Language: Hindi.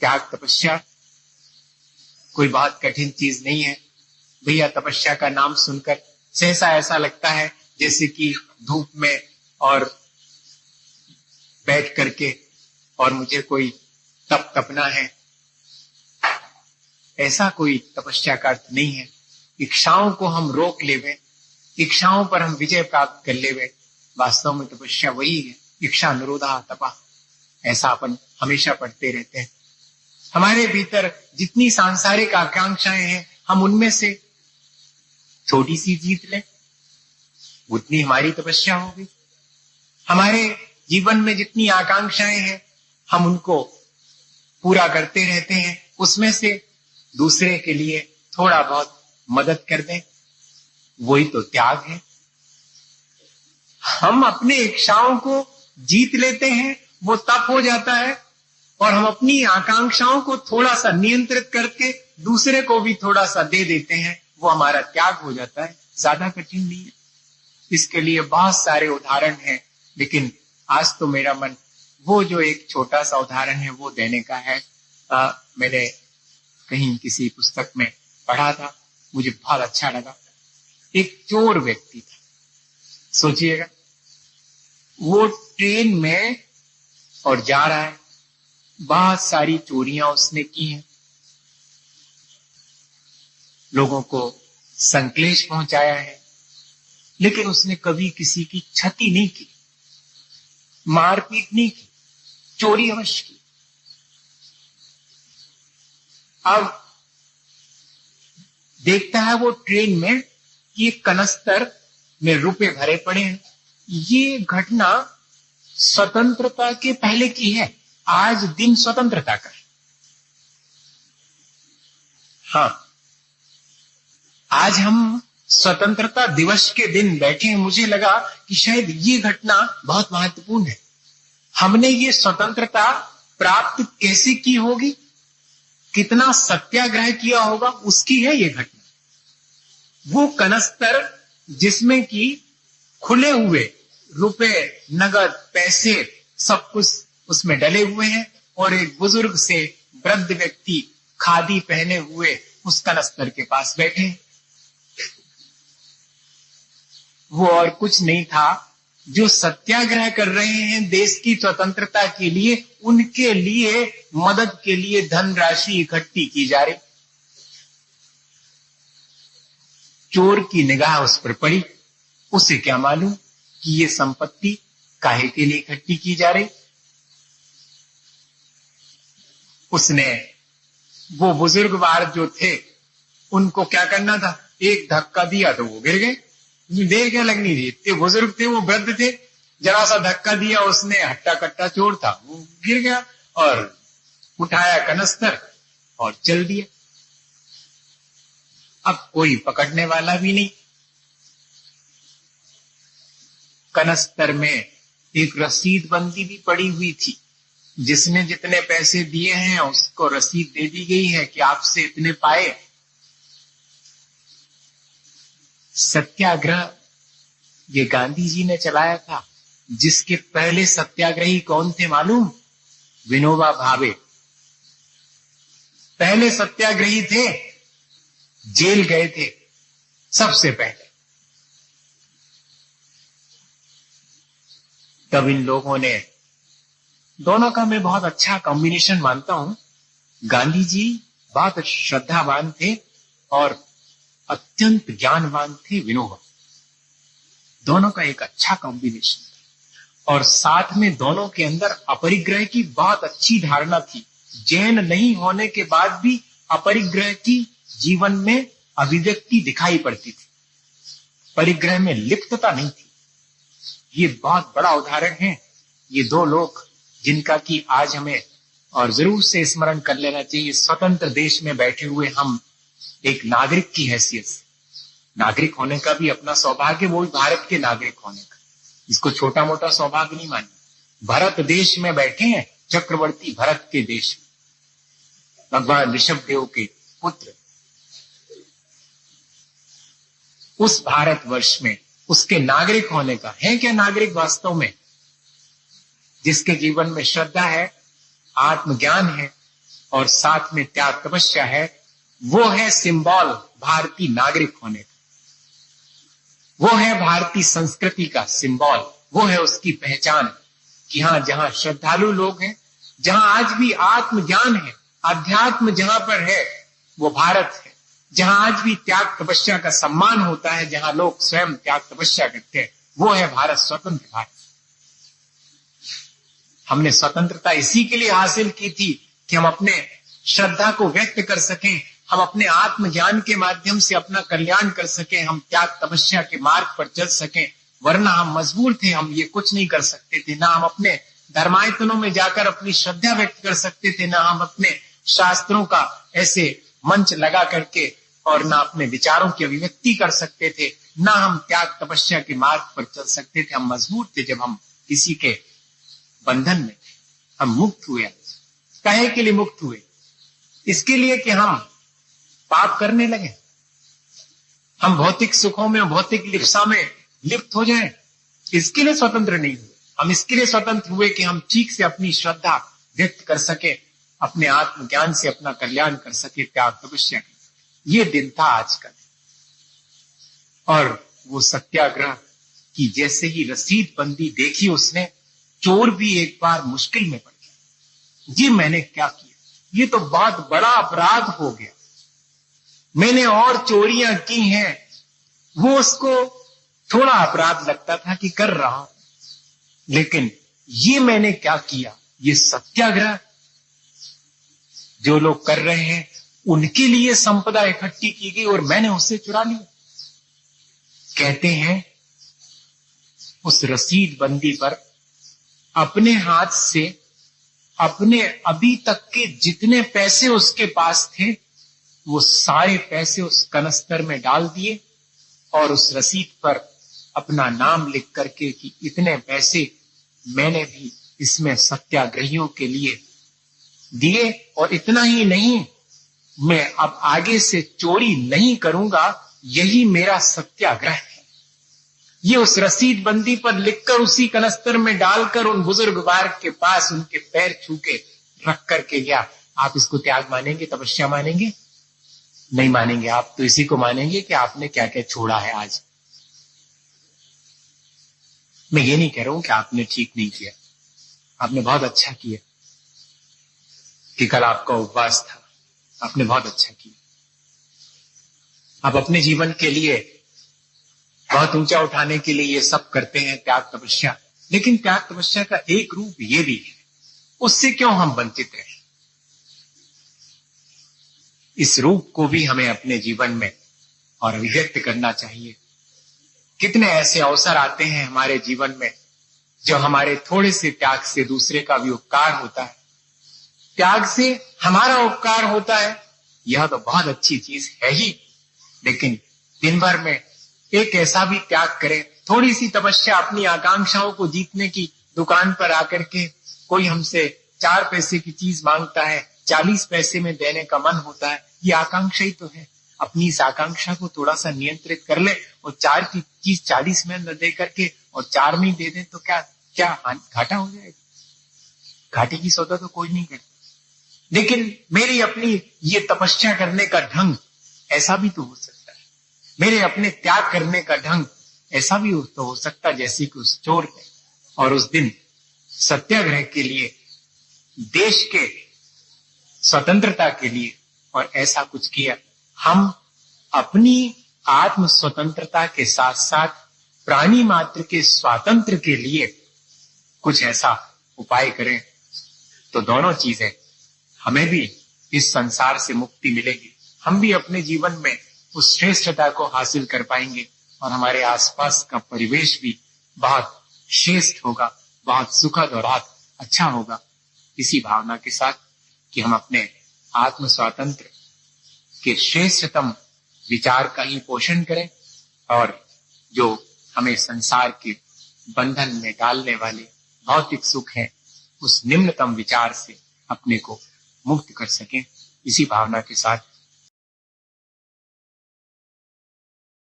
त्याग तपस्या कोई बहुत कठिन चीज नहीं है भैया। तपस्या का नाम सुनकर सहसा ऐसा लगता है जैसे कि धूप में और बैठ करके और मुझे कोई तप तपना है। ऐसा कोई तपस्या का अर्थ नहीं है। इच्छाओं को हम रोक लेवे, इच्छाओं पर हम विजय प्राप्त कर लेवे, वास्तव में तपस्या वही है। इच्छा निरोधा तपा, ऐसा अपन हमेशा पढ़ते रहते हैं। हमारे भीतर जितनी सांसारिक आकांक्षाएं हैं, हम उनमें से छोटी सी जीत लें, उतनी हमारी तपस्या होगी। हमारे जीवन में जितनी आकांक्षाएं हैं, हम उनको पूरा करते रहते हैं, उसमें से दूसरे के लिए थोड़ा बहुत मदद कर दें, वही तो त्याग है। हम अपने इच्छाओं को जीत लेते हैं, वो तप हो जाता है, और हम अपनी आकांक्षाओं को थोड़ा सा नियंत्रित करके दूसरे को भी थोड़ा सा दे देते हैं, वो हमारा त्याग हो जाता है। ज्यादा कठिन नहीं है। इसके लिए बहुत सारे उदाहरण हैं, लेकिन आज तो मेरा मन वो जो एक छोटा सा उदाहरण है वो देने का है। मैंने कहीं किसी पुस्तक में पढ़ा था, मुझे बहुत अच्छा लगा। एक चोर व्यक्ति था, सोचिएगा, वो ट्रेन में और जा रहा है, बहुत सारी चोरियां उसने की हैं, लोगों को संक्लेश पहुंचाया है, लेकिन उसने कभी किसी की क्षति नहीं की, मारपीट नहीं की, चोरी अवश्य की। अब देखता है वो ट्रेन में कि एक कनस्तर में रुपए भरे पड़े हैं। ये घटना स्वतंत्रता के पहले की है। आज दिन स्वतंत्रता का है। हाँ, आज हम स्वतंत्रता दिवस के दिन बैठे हैं। मुझे लगा कि शायद ये घटना बहुत महत्वपूर्ण है। हमने ये स्वतंत्रता प्राप्त कैसे की होगी, कितना सत्याग्रह किया होगा, उसकी है ये घटना। वो कनस्तर जिसमें कि खुले हुए रुपए, नगद, पैसे सब कुछ उसमें डले हुए हैं, और एक बुजुर्ग से वृद्ध व्यक्ति खादी पहने हुए उस कनस्तर के पास बैठे। वो और कुछ नहीं था, जो सत्याग्रह कर रहे हैं देश की स्वतंत्रता के लिए, उनके लिए मदद के लिए धनराशि इकट्ठी की जा रही। चोर की निगाह उस पर पड़ी। उसे क्या मालूम कि ये संपत्ति काहे के लिए इकट्ठी की जा रही। उसने वो बुजुर्गवार जो थे उनको क्या करना था, एक धक्का दिया तो वो गिर गए। देर क्या लगनी थी, इतने बुजुर्ग थे, वो वृद्ध थे, जरा सा धक्का दिया उसने, हट्टा कट्टा चोर था, वो गिर गया, और उठाया कनस्तर और चल दिया। अब कोई पकड़ने वाला भी नहीं। कनस्तर में एक रसीद बंदी भी पड़ी हुई थी, जिसने जितने पैसे दिए हैं उसको रसीद दे दी गई है कि आपसे इतने पाए। सत्याग्रह ये गांधी जी ने चलाया था, जिसके पहले सत्याग्रही कौन थे मालूम? विनोबा भावे पहले सत्याग्रही थे, जेल गए थे सबसे पहले। तब इन लोगों ने, दोनों का मैं बहुत अच्छा कॉम्बिनेशन मानता हूं। गांधी जी बहुत श्रद्धावान थे और अत्यंत ज्ञानवान थे विनोबा। दोनों का एक अच्छा कॉम्बिनेशन था, और साथ में दोनों के अंदर अपरिग्रह की बहुत अच्छी धारणा थी। जैन नहीं होने के बाद भी अपरिग्रह की जीवन में अभिव्यक्ति दिखाई पड़ती थी, परिग्रह में लिप्तता नहीं थी। ये बहुत बड़ा उदाहरण है। ये दो लोग जिनका कि आज हमें और जरूर से स्मरण कर लेना चाहिए। स्वतंत्र देश में बैठे हुए हम एक नागरिक की हैसियत से, नागरिक होने का भी अपना सौभाग्य, वो भी भारत के नागरिक होने का, इसको छोटा मोटा सौभाग्य नहीं मानिए। भारत देश में बैठे हैं, चक्रवर्ती भरत के देश में, भगवान ऋषभ देव के पुत्र। उस भारतवर्ष में उसके नागरिक होने का है क्या नागरिक वास्तव में? जिसके जीवन में श्रद्धा है, आत्मज्ञान है और साथ में त्याग तपस्या है, वो है सिंबल भारतीय नागरिक होने का, वो है भारतीय संस्कृति का सिंबल, वो है उसकी पहचान कि हाँ, जहां श्रद्धालु लोग हैं, जहां आज भी आत्मज्ञान है, अध्यात्म जहां पर है, वो भारत है। जहां आज भी त्याग तपस्या का सम्मान होता है, जहां लोग स्वयं त्याग तपस्या करते हैं, वो है भारत, स्वतंत्र भारत। हमने स्वतंत्रता इसी के लिए हासिल की थी कि हम अपने श्रद्धा को व्यक्त कर सकें, हम अपने आत्मज्ञान के माध्यम से अपना कल्याण कर सकें, हम त्याग तपस्या के मार्ग पर चल सकें। वरना हम मजबूर थे, हम ये कुछ नहीं कर सकते थे। ना हम अपने धर्मायतनों में जाकर अपनी श्रद्धा व्यक्त कर सकते थे, ना हम अपने शास्त्रों का ऐसे मंच लगा करके और ना अपने विचारों की अभिव्यक्ति कर सकते थे, ना हम त्याग तपस्या के मार्ग पर चल सकते थे। हम मजबूर थे जब हम किसी के बंधन में थे। हम मुक्त हुए। काहे के लिए मुक्त हुए? इसके लिए कि हम पाप करने लगे, हम भौतिक सुखों में, भौतिक लिप्सा में लिप्त हो जाएं। इसके लिए स्वतंत्र नहीं हुए। हम इसके लिए स्वतंत्र हुए कि हम ठीक से अपनी श्रद्धा व्यक्त कर सके, अपने आत्मज्ञान से अपना कल्याण कर सके, त्याग तपस्या। ये दिन था आज का। और वो सत्याग्रह की जैसे ही रसीद बंदी देखी उसने, चोर भी एक बार मुश्किल में पड़ गया। ये मैंने क्या किया? ये तो बहुत बड़ा अपराध हो गया। मैंने और चोरियां की हैं, वो उसको थोड़ा अपराध लगता था कि कर रहा हूं, लेकिन ये मैंने क्या किया? ये सत्याग्रह जो लोग कर रहे हैं उनके लिए संपदा इकट्ठी की गई और मैंने उससे चुरा लिया। कहते हैं उस रसीद बंदी पर अपने हाथ से अपने अभी तक के जितने पैसे उसके पास थे वो सारे पैसे उस कनस्तर में डाल दिए और उस रसीद पर अपना नाम लिख करके कि इतने पैसे मैंने भी इसमें सत्याग्रहियों के लिए दिए, और इतना ही नहीं, मैं अब आगे से चोरी नहीं करूंगा, यही मेरा सत्याग्रह है। ये उस रसीद बंदी पर लिखकर उसी कनस्तर में डालकर उन बुजुर्गवार के पास उनके पैर छू के रख करके गया। आप इसको त्याग मानेंगे, तपस्या मानेंगे? नहीं मानेंगे। आप तो इसी को मानेंगे कि आपने क्या क्या छोड़ा है आज। मैं ये नहीं कह रहा हूं कि आपने ठीक नहीं किया, आपने बहुत अच्छा किया कि कल आपका उपवास था, आपने बहुत अच्छा किया। आप अपने जीवन के लिए बहुत ऊंचा उठाने के लिए ये सब करते हैं, त्याग तपस्या। लेकिन त्याग तपस्या का एक रूप ये भी है, उससे क्यों हम वंचित रहे? इस रूप को भी हमें अपने जीवन में और अभिव्यक्त करना चाहिए। कितने ऐसे अवसर आते हैं हमारे जीवन में जो हमारे थोड़े से त्याग से दूसरे का भी उपकार होता है, त्याग से हमारा उपकार होता है। यह तो बहुत अच्छी चीज है ही, लेकिन दिन भर में एक ऐसा भी त्याग करें, थोड़ी सी तपस्या, अपनी आकांक्षाओं को जीतने की। दुकान पर आकर के कोई हमसे 4 पैसे की चीज मांगता है, 40 पैसे में देने का मन होता है, ये आकांक्षा ही तो है। अपनी इस आकांक्षा को थोड़ा सा नियंत्रित कर ले और 4 की चीज 40 में न दे करके और 4 में ही दे दे तो क्या घाटा हो जाएगा? घाटे की सौदा तो कोई नहीं करता। लेकिन मेरी अपनी ये तपस्या करने का ढंग ऐसा भी तो हो सकता है, मेरे अपने त्याग करने का ढंग ऐसा भी तो हो सकता है जैसे कि उस चोर ने और उस दिन सत्याग्रह के लिए, देश के स्वतंत्रता के लिए और ऐसा कुछ किया। हम अपनी आत्म स्वतंत्रता के साथ साथ प्राणी मात्र के स्वातंत्र के लिए कुछ ऐसा उपाय करें तो दोनों चीजें, हमें भी इस संसार से मुक्ति मिलेगी, हम भी अपने जीवन में उस श्रेष्ठता को हासिल कर पाएंगे और हमारे आसपास का परिवेश भी बहुत श्रेष्ठ होगा, बहुत सुखद और बहुत अच्छा होगा। इसी भावना के साथ कि हम अपने आत्म स्वातंत्र के श्रेष्ठतम विचार का ही पोषण करें और जो हमें संसार के बंधन में डालने वाले भौतिक सुख है उस निम्नतम विचार से अपने को मुक्त कर सकें। इसी भावना के साथ